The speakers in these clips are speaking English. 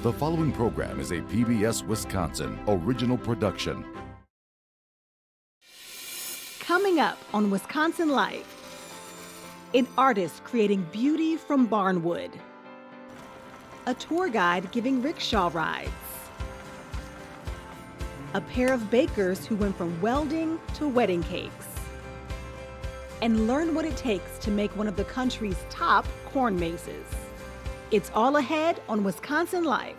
The following program is a PBS Wisconsin original production. Coming up on Wisconsin Life, an artist creating beauty from barnwood, a tour guide giving rickshaw rides, a pair of bakers who went from welding to wedding cakes, and learn what it takes to make one of the country's top corn mazes. It's all ahead on Wisconsin Life.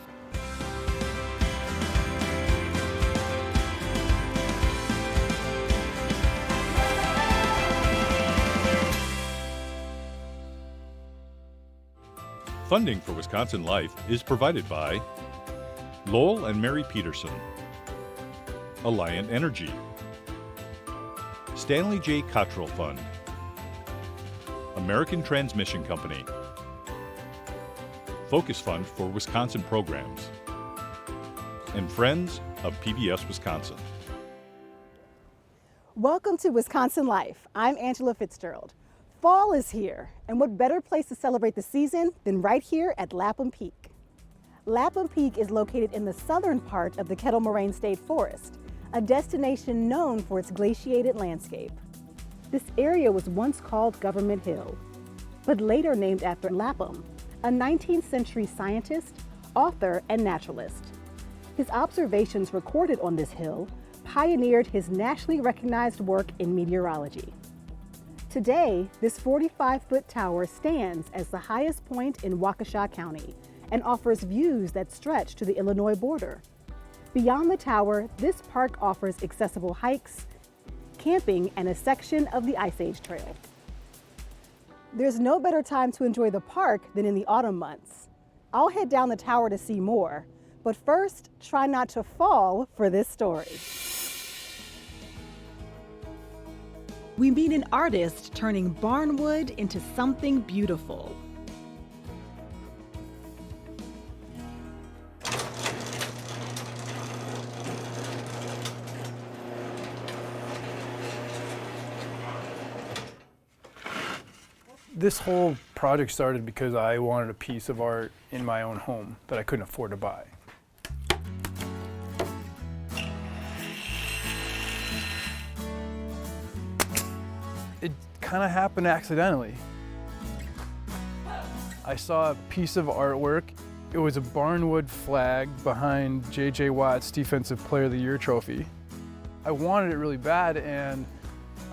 Funding for Wisconsin Life is provided by Lowell and Mary Peterson, Alliant Energy, Stanley J. Cottrell Fund, American Transmission Company, Focus Fund for Wisconsin Programs, and Friends of PBS Wisconsin. Welcome to Wisconsin Life. I'm Angela Fitzgerald. Fall is here, and what better place to celebrate the season than right here at Lapham Peak. Lapham Peak is located in the southern part of the Kettle Moraine State Forest, a destination known for its glaciated landscape. This area was once called Government Hill, but later named after Lapham, a 19th century scientist, author, and naturalist. His observations recorded on this hill pioneered his nationally recognized work in meteorology. Today, this 45-foot tower stands as the highest point in Waukesha County and offers views that stretch to the Illinois border. Beyond the tower, this park offers accessible hikes, camping, and a section of the Ice Age Trail. There's no better time to enjoy the park than in the autumn months. I'll head down the tower to see more, but first, try not to fall for this story. We meet an artist turning barnwood into something beautiful. This whole project started because I wanted a piece of art in my own home that I couldn't afford to buy. It kind of happened accidentally. I saw a piece of artwork. It was a barnwood flag behind J.J. Watt's Defensive Player of the Year trophy. I wanted it really bad and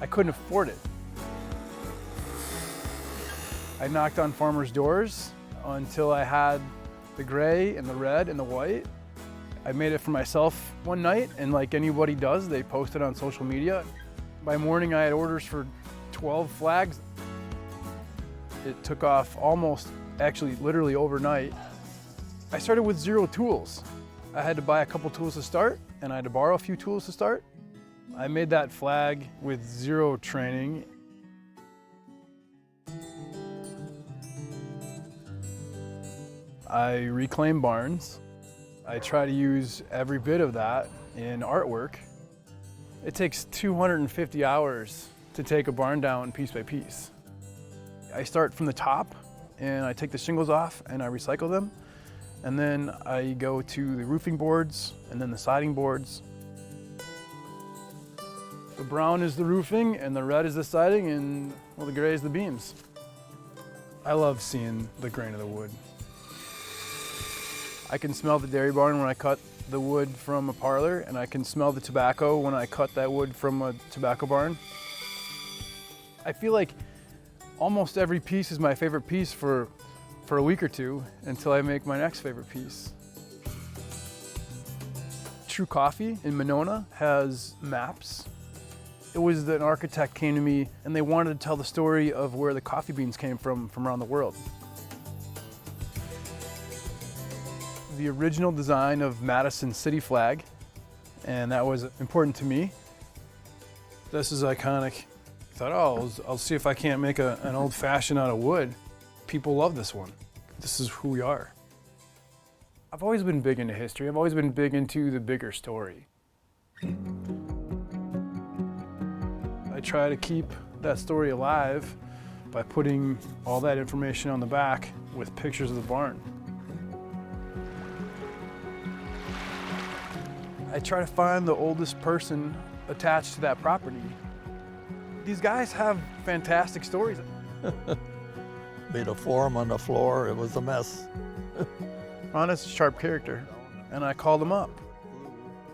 I couldn't afford it. I knocked on farmers' doors until I had the gray and the red and the white. I made it for myself one night, and like anybody does, they posted on social media. By morning, I had orders for 12 flags. It took off literally overnight. I started with zero tools. I had to buy a couple tools to start, and I had to borrow a few tools to start. I made that flag with zero training. I reclaim barns. I try to use every bit of that in artwork. It takes 250 hours to take a barn down piece by piece. I start from the top and I take the shingles off and I recycle them. And then I go to the roofing boards and then the siding boards. The brown is the roofing and the red is the siding and, well, the gray is the beams. I love seeing the grain of the wood. I can smell the dairy barn when I cut the wood from a parlor, and I can smell the tobacco when I cut that wood from a tobacco barn. I feel like almost every piece is my favorite piece for a week or two until I make my next favorite piece. True Coffee in Monona has maps. It was that an architect came to me and they wanted to tell the story of where the coffee beans came from around the world. The original design of Madison city flag, and that was important to me. This is iconic. I thought, oh, I'll see if I can't make an old fashioned out of wood. People love this one. This is who we are. I've always been big into history. I've always been big into the bigger story. I try to keep that story alive by putting all that information on the back with pictures of the barn. I try to find the oldest person attached to that property. These guys have fantastic stories. Made a form on the floor, it was a mess. Ron is a sharp character, and I called him up.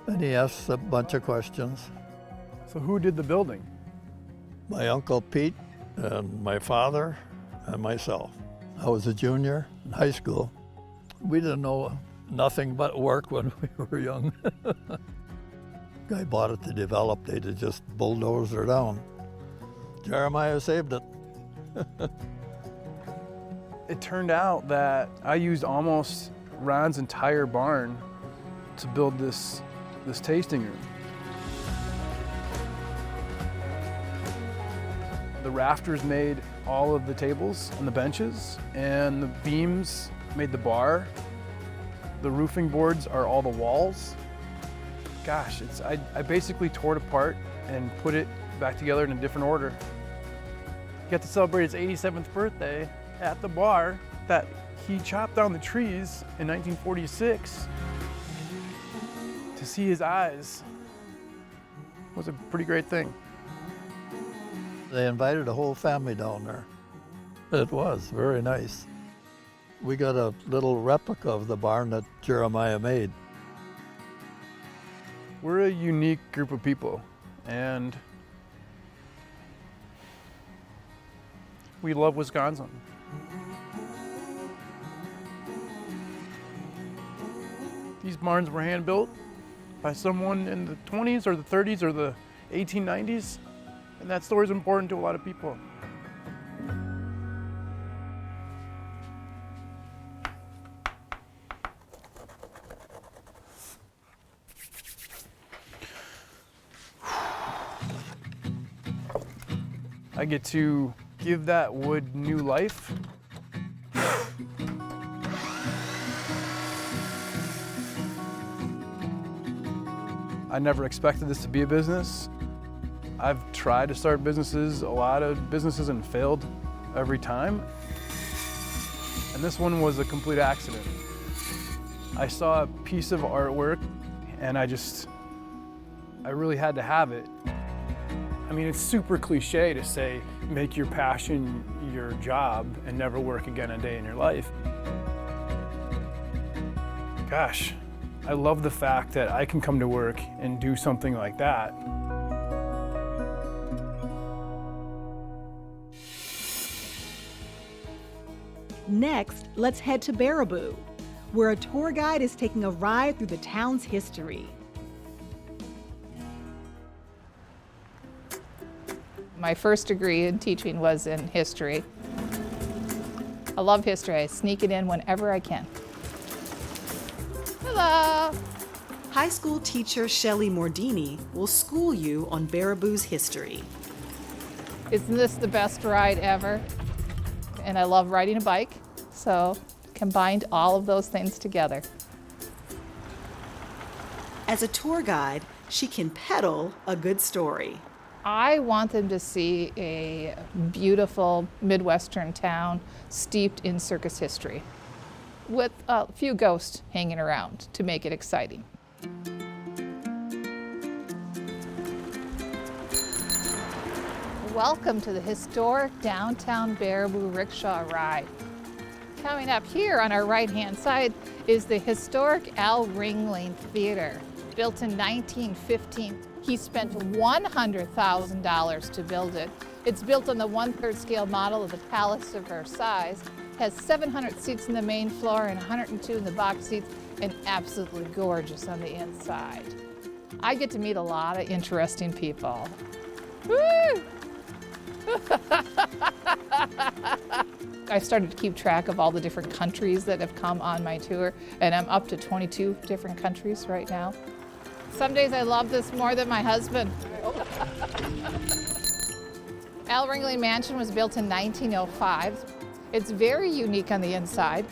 And he asked a bunch of questions. So who did the building? My uncle Pete and my father and myself. I was a junior in high school. We didn't know nothing but work when we were young. Guy bought it to develop, they'd just bulldoze her down. Jeremiah saved it. It turned out that I used almost Ron's entire barn to build this tasting room. The rafters made all of the tables and the benches, and the beams made the bar. The roofing boards are all the walls. Gosh, I basically tore it apart and put it back together in a different order. Got to celebrate his 87th birthday at the bar that he chopped down the trees in 1946. To see his eyes was a pretty great thing. They invited the whole family down there. It was very nice. We got a little replica of the barn that Jeremiah made. We're a unique group of people, and we love Wisconsin. These barns were hand-built by someone in the 20s or the 30s or the 1890s, and that story is important to a lot of people. I get to give that wood new life. I never expected this to be a business. I've tried to start businesses, a lot of businesses, and failed every time. And this one was a complete accident. I saw a piece of artwork and I really had to have it. I mean, it's super cliche to say, make your passion your job and never work again a day in your life. Gosh, I love the fact that I can come to work and do something like that. Next, let's head to Baraboo, where a tour guide is taking a ride through the town's history. My first degree in teaching was in history. I love history. I sneak it in whenever I can. Hello. High school teacher Shelley Mordini will school you on Baraboo's history. Isn't this the best ride ever? And I love riding a bike, so combined all of those things together. As a tour guide, she can peddle a good story. I want them to see a beautiful Midwestern town steeped in circus history with a few ghosts hanging around to make it exciting. Welcome to the historic downtown Baraboo rickshaw ride. Coming up here on our right-hand side is the historic Al Ringling Theater, built in 1915. He spent $100,000 to build it. It's built on the 1/3 scale model of the Palace of Versailles, has 700 seats in the main floor and 102 in the box seats, and absolutely gorgeous on the inside. I get to meet a lot of interesting people. Woo! I started to keep track of all the different countries that have come on my tour, and I'm up to 22 different countries right now. Some days I love this more than my husband. Al Ringling Mansion was built in 1905. It's very unique on the inside.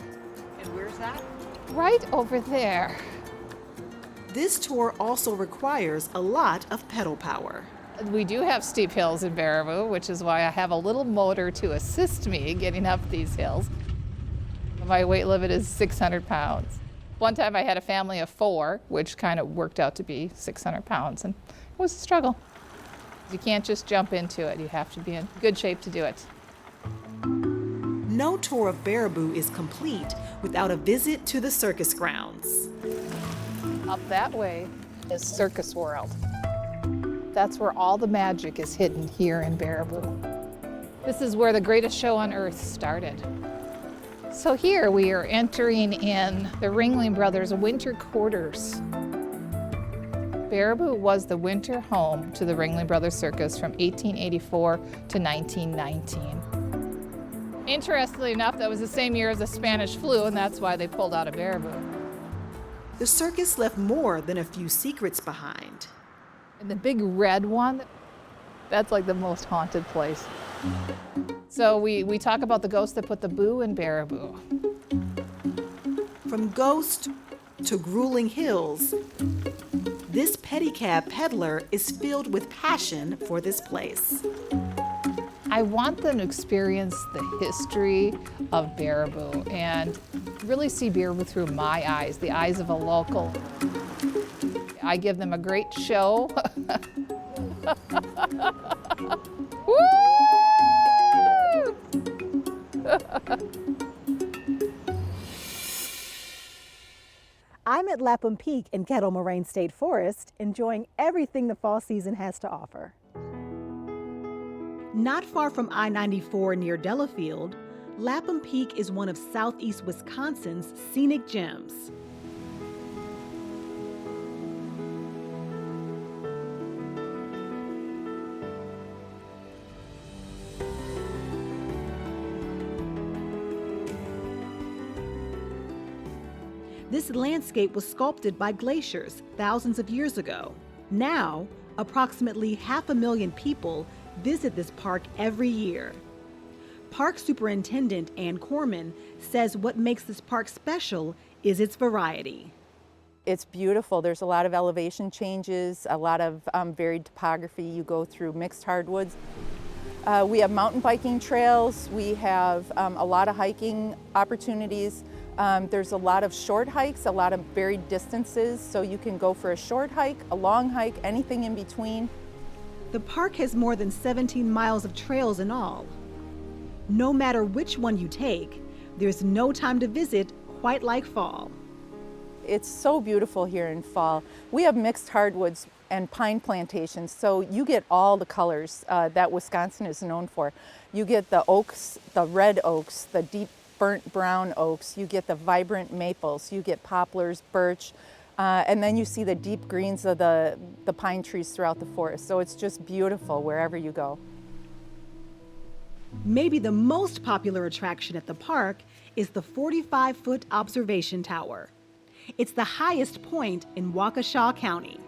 And where's that? Right over there. This tour also requires a lot of pedal power. We do have steep hills in Baraboo, which is why I have a little motor to assist me getting up these hills. My weight limit is 600 pounds. One time I had a family of 4, which kind of worked out to be 600 pounds, and it was a struggle. You can't just jump into it. You have to be in good shape to do it. No tour of Baraboo is complete without a visit to the circus grounds. Up that way is Circus World. That's where all the magic is hidden here in Baraboo. This is where the greatest show on earth started. So here we are entering in the Ringling Brothers' winter quarters. Baraboo was the winter home to the Ringling Brothers Circus from 1884 to 1919. Interestingly enough, that was the same year as the Spanish flu, and that's why they pulled out of Baraboo. The circus left more than a few secrets behind. And the big red one, that's like the most haunted place. So we talk about the ghost that put the boo in Baraboo. From ghost to grueling hills, this pedicab peddler is filled with passion for this place. I want them to experience the history of Baraboo and really see Baraboo through my eyes, the eyes of a local. I give them a great show. Woo! I'm at Lapham Peak in Kettle Moraine State Forest, enjoying everything the fall season has to offer. Not far from I-94 near Delafield, Lapham Peak is one of southeast Wisconsin's scenic gems. This landscape was sculpted by glaciers thousands of years ago. Now, approximately 500,000 people visit this park every year. Park Superintendent Ann Corman says what makes this park special is its variety. It's beautiful. There's a lot of elevation changes, a lot of varied topography. You go through mixed hardwoods. We have mountain biking trails. We have a lot of hiking opportunities. There's a lot of short hikes, a lot of varied distances, so you can go for a short hike, a long hike, anything in between. The park has more than 17 miles of trails in all. No matter which one you take, there's no time to visit quite like fall. It's so beautiful here in fall. We have mixed hardwoods and pine plantations, so you get all the colors that Wisconsin is known for. You get the oaks, the red oaks, the deep burnt brown oaks, you get the vibrant maples, you get poplars, birch, and then you see the deep greens of the pine trees throughout the forest. So it's just beautiful wherever you go. Maybe the most popular attraction at the park is the 45-foot observation tower. It's the highest point in Waukesha County.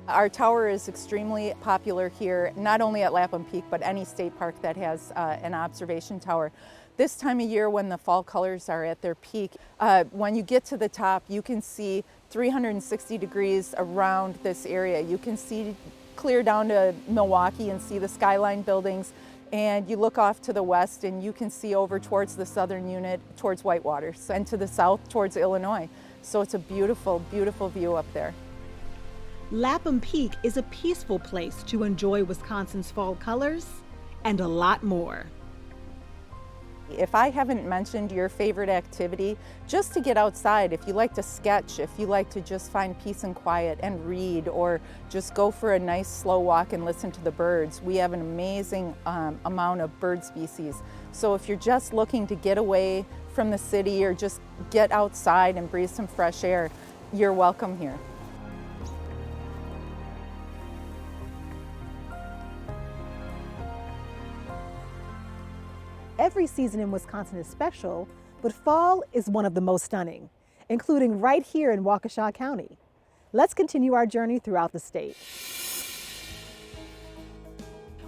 Our tower is extremely popular here, not only at Lapham Peak, but any state park that has an observation tower. This time of year when the fall colors are at their peak, when you get to the top, you can see 360 degrees around this area. You can see clear down to Milwaukee and see the skyline buildings, and you look off to the west and you can see over towards the southern unit, towards Whitewater, and to the south towards Illinois. So it's a beautiful, beautiful view up there. Lapham Peak is a peaceful place to enjoy Wisconsin's fall colors and a lot more. If I haven't mentioned your favorite activity, just to get outside, if you like to sketch, if you like to just find peace and quiet and read, or just go for a nice slow walk and listen to the birds, we have an amazing amount of bird species. So if you're just looking to get away from the city or just get outside and breathe some fresh air, you're welcome here. Every season in Wisconsin is special, but fall is one of the most stunning, including right here in Waukesha County. Let's continue our journey throughout the state.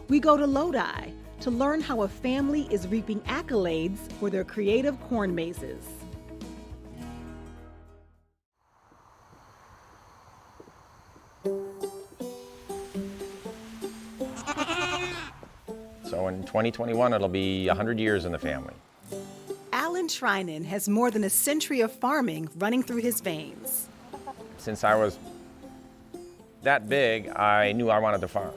We go to Lodi to learn how a family is reaping accolades for their creative corn mazes. So in 2021, it'll be 100 years in the family. Alan Alan Trinan has more than a century of farming running through his veins. Since I was that big, I knew I wanted to farm.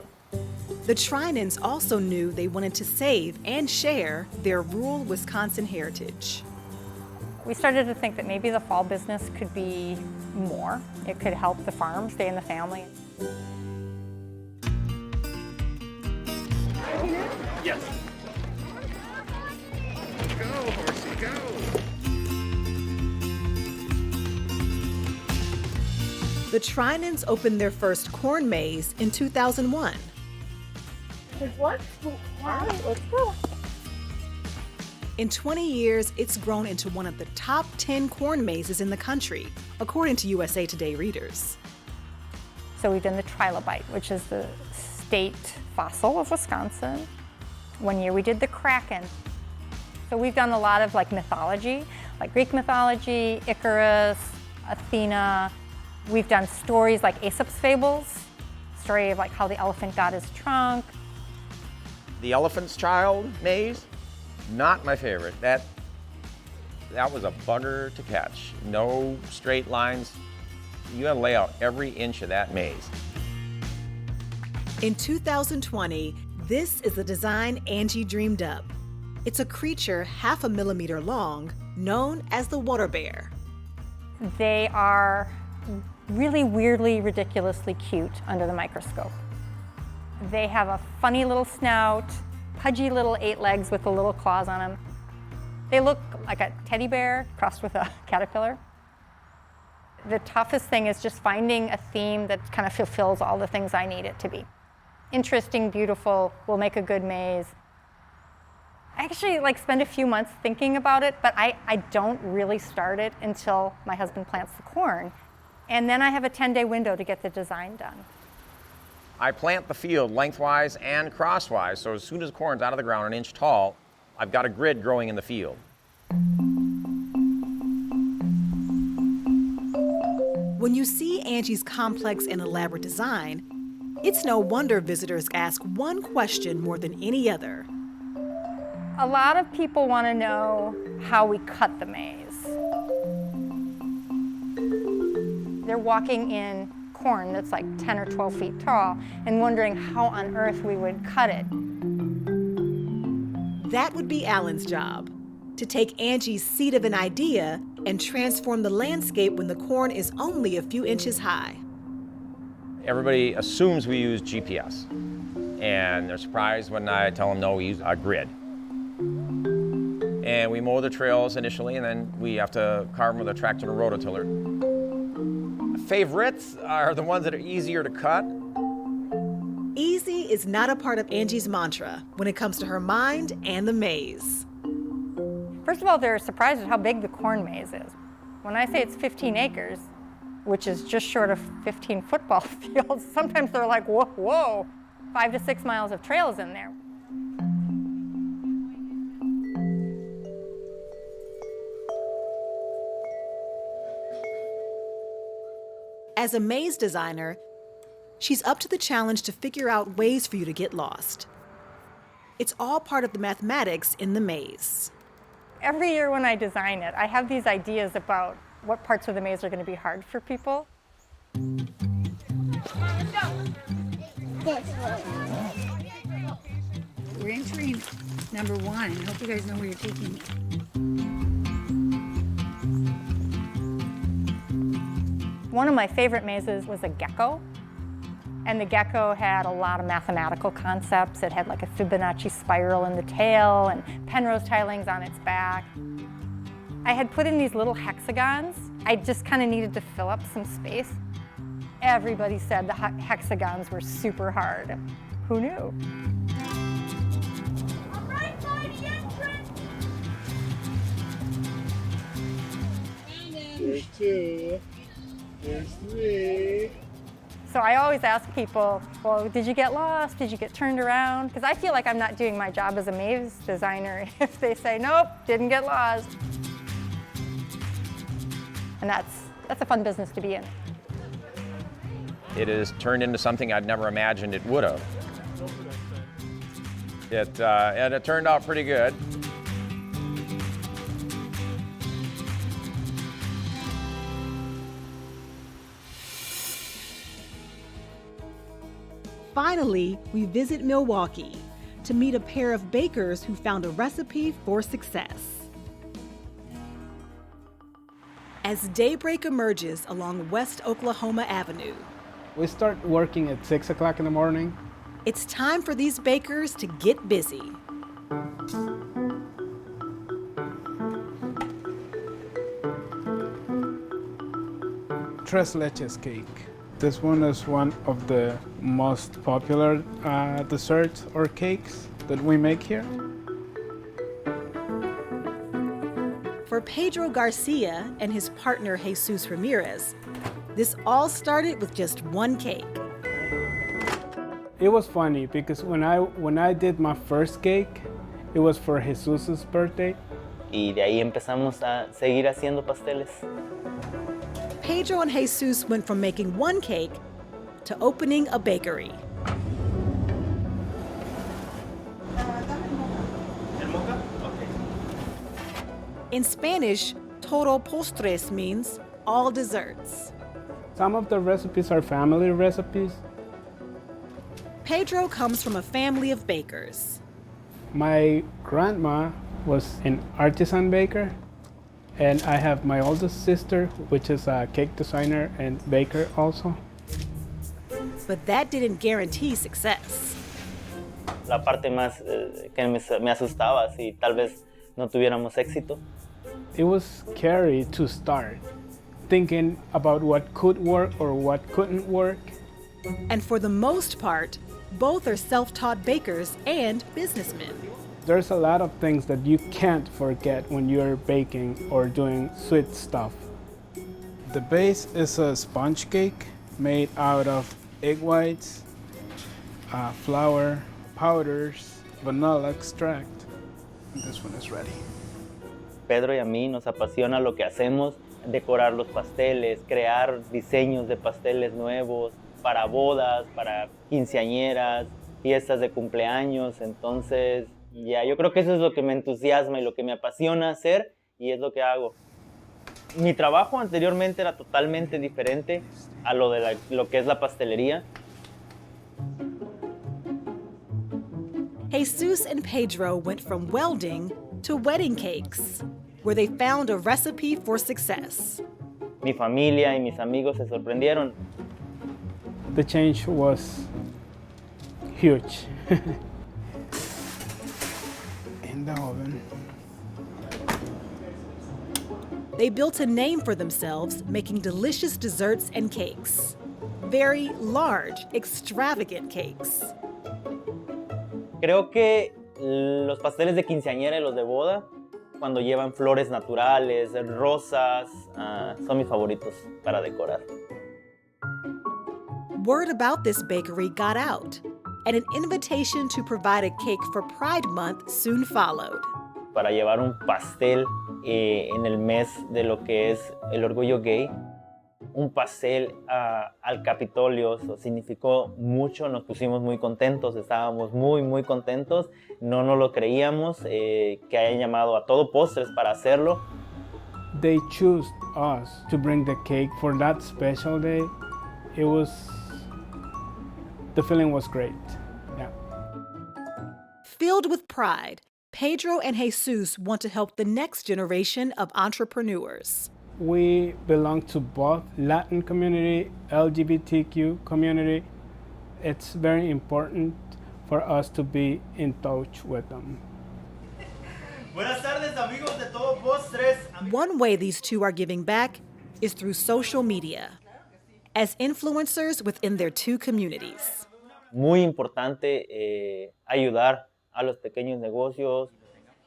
The Trinans also knew they wanted to save and share their rural Wisconsin heritage. We started to think that maybe the fall business could be more. It could help the farm stay in the family. Yes. Go, horsey, go. The Trinans opened their first corn maze in 2001. Let's go. In 20 years, it's grown into one of the top 10 corn mazes in the country, according to USA Today readers. So we've done the trilobite, which is the state fossil of Wisconsin. One year we did the kraken. So we've done a lot of mythology, like Greek mythology, Icarus, Athena. We've done stories like Aesop's fables, story of how the elephant got his trunk. The Elephant's Child maze, not my favorite. That was a bugger to catch. No straight lines. You gotta lay out every inch of that maze. In 2020, this is the design Angie dreamed up. It's a creature 0.5 millimeter long, known as the water bear. They are really weirdly, ridiculously cute under the microscope. They have a funny little snout, pudgy little 8 legs with the little claws on them. They look like a teddy bear crossed with a caterpillar. The toughest thing is just finding a theme that kind of fulfills all the things I need it to be. Interesting, beautiful, will make a good maze. I actually spend a few months thinking about it, but I don't really start it until my husband plants the corn. And then I have a 10-day window to get the design done. I plant the field lengthwise and crosswise, so as soon as corn's out of the ground 1 inch tall, I've got a grid growing in the field. When you see Angie's complex and elaborate design, it's no wonder visitors ask one question more than any other. A lot of people want to know how we cut the maze. They're walking in corn that's 10 or 12 feet tall and wondering how on earth we would cut it. That would be Alan's job, to take Angie's seed of an idea and transform the landscape when the corn is only a few inches high. Everybody assumes we use GPS, and they're surprised when I tell them no, we use a grid. And we mow the trails initially, and then we have to carve them with a tractor and a rototiller. Favorites are the ones that are easier to cut. Easy is not a part of Angie's mantra when it comes to her mind and the maze. First of all, they're surprised at how big the corn maze is. When I say it's 15 acres, which is just short of 15 football fields, sometimes they're like, whoa, whoa, 5 to 6 miles of trails in there. As a maze designer, she's up to the challenge to figure out ways for you to get lost. It's all part of the mathematics in the maze. Every year when I design it, I have these ideas about what parts of the maze are going to be hard for people. We're entering number 1. I hope you guys know where you're taking me. One of my favorite mazes was a gecko. And the gecko had a lot of mathematical concepts. It had a Fibonacci spiral in the tail and Penrose tilings on its back. I had put in these little hexagons. I just kind of needed to fill up some space. Everybody said the hexagons were super hard. Who knew? Right by the entrance. There's 2. There's 3. So I always ask people, well, did you get lost? Did you get turned around? Because I feel like I'm not doing my job as a maze designer if they say, nope, didn't get lost. And that's a fun business to be in. It has turned into something I'd never imagined it would have. And it turned out pretty good. finally, we visit Milwaukee to meet a pair of bakers who found a recipe for success. As daybreak emerges along West Oklahoma Avenue, We start working at 6 o'clock in the morning. it's time for these bakers to get busy. Tres leches cake. This one is one of the most popular desserts or cakes that we make here. For Pedro Garcia and his partner Jesus Ramirez, this all started with just one cake. It was funny because when I did my first cake, it was for Jesus's birthday. Y de ahí empezamos a seguir haciendo pasteles. Pedro and Jesus went from making one cake to opening a bakery. In Spanish, todo postres means all desserts. Some of the recipes are family recipes. Pedro comes from a family of bakers. My grandma was an artisan baker, and I have my oldest sister, which is a cake designer and baker also. But that didn't guarantee success. La parte más que me asustaba si tal vez no tuviéramos éxito. It was scary to start, thinking about what could work or what couldn't work. And for the most part, both are self-taught bakers and businessmen. There's a lot of things that you can't forget when you're baking or doing sweet stuff. The base is a sponge cake made out of egg whites, flour, powders, vanilla extract. And this one is ready. Pedro y a mí nos apasiona lo que hacemos, decorar los pasteles, crear diseños de pasteles nuevos para bodas, para quinceañeras, fiestas de cumpleaños. Entonces, ya, yo creo que eso es lo que me entusiasma y lo que me apasiona hacer y es lo que hago. Mi trabajo anteriormente era totalmente diferente a lo que es la pastelería. Jesus and Pedro went from welding to wedding cakes, where they found a recipe for success. Mi familia y mis amigos se sorprendieron. The change was huge. In the oven. They built a name for themselves, making delicious desserts and cakes. Very large, extravagant cakes. Creo que los pasteles de quinceañera y los de boda, cuando llevan flores naturales, rosas, son mis favoritos para decorar. Word about this bakery got out, and an invitation to provide a cake for Pride Month soon followed. Para llevar un pastel en el mes de lo que es el orgullo gay, un pastel al Capitolio, eso significó mucho, nos pusimos muy contentos, estábamos muy contentos, no nos lo creíamos, que hayan llamado a Todo Postres para hacerlo. They chose us to bring the cake for that special day. The feeling was great, yeah. Filled with pride, Pedro and Jesus want to help the next generation of entrepreneurs. We belong to both Latin community, LGBTQ community. It's very important for us to be in touch with them. Buenas tardes, amigos de Todo Postres. One way these two are giving back is through social media, as influencers within their two communities. Muy importante ayudar a los pequeños negocios.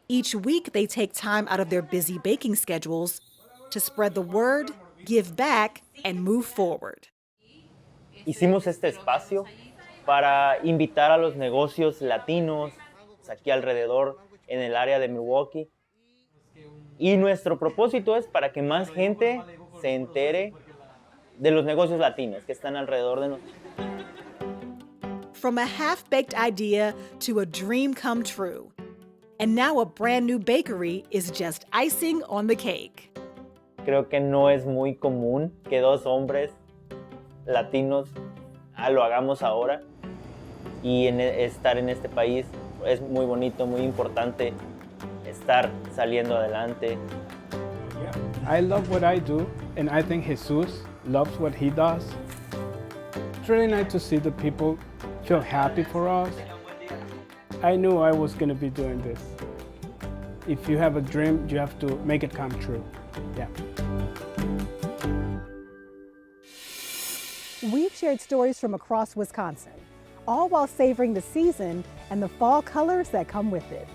Each week, they take time out of their busy baking schedules to spread the word, give back, and move forward. Hicimos este espacio para invitar a los negocios latinos aquí alrededor en el área de Milwaukee. Y nuestro propósito es para que más gente se entere de los negocios latinos que están alrededor de nosotros. From a half-baked idea to a dream come true. And now a brand new bakery is just icing on the cake. Creo que no es muy común que dos hombres latinos lo hagamos ahora. y estar en este país es muy bonito, muy importante estar saliendo adelante. I love what I do, and I think Jesus loves what he does. It's really nice to see the people feel happy for us. I knew I was going to be doing this. If you have a dream, you have to make it come true. Yeah. We've shared stories from across Wisconsin, all while savoring the season and the fall colors that come with it.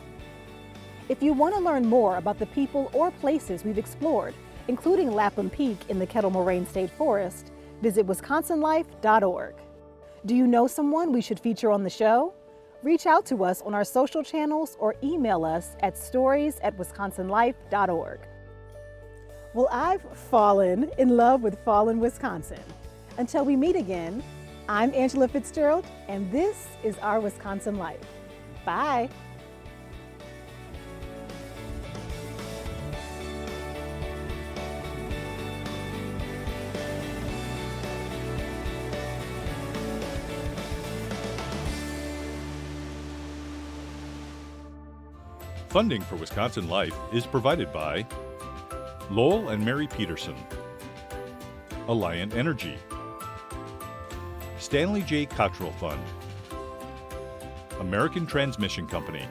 If you want to learn more about the people or places we've explored, including Lapham Peak in the Kettle Moraine State Forest, visit wisconsinlife.org. Do you know someone we should feature on the show? Reach out to us on our social channels or email us at stories@wisconsinlife.org. Well, I've fallen in love with fall in Wisconsin. Until we meet again, I'm Angela Fitzgerald, and this is Our Wisconsin Life. Bye. Funding for Wisconsin Life is provided by Lowell and Mary Peterson, Alliant Energy, Stanley J. Cottrell Fund, American Transmission Company,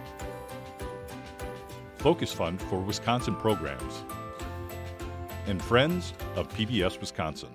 Focus Fund for Wisconsin Programs, and Friends of PBS Wisconsin.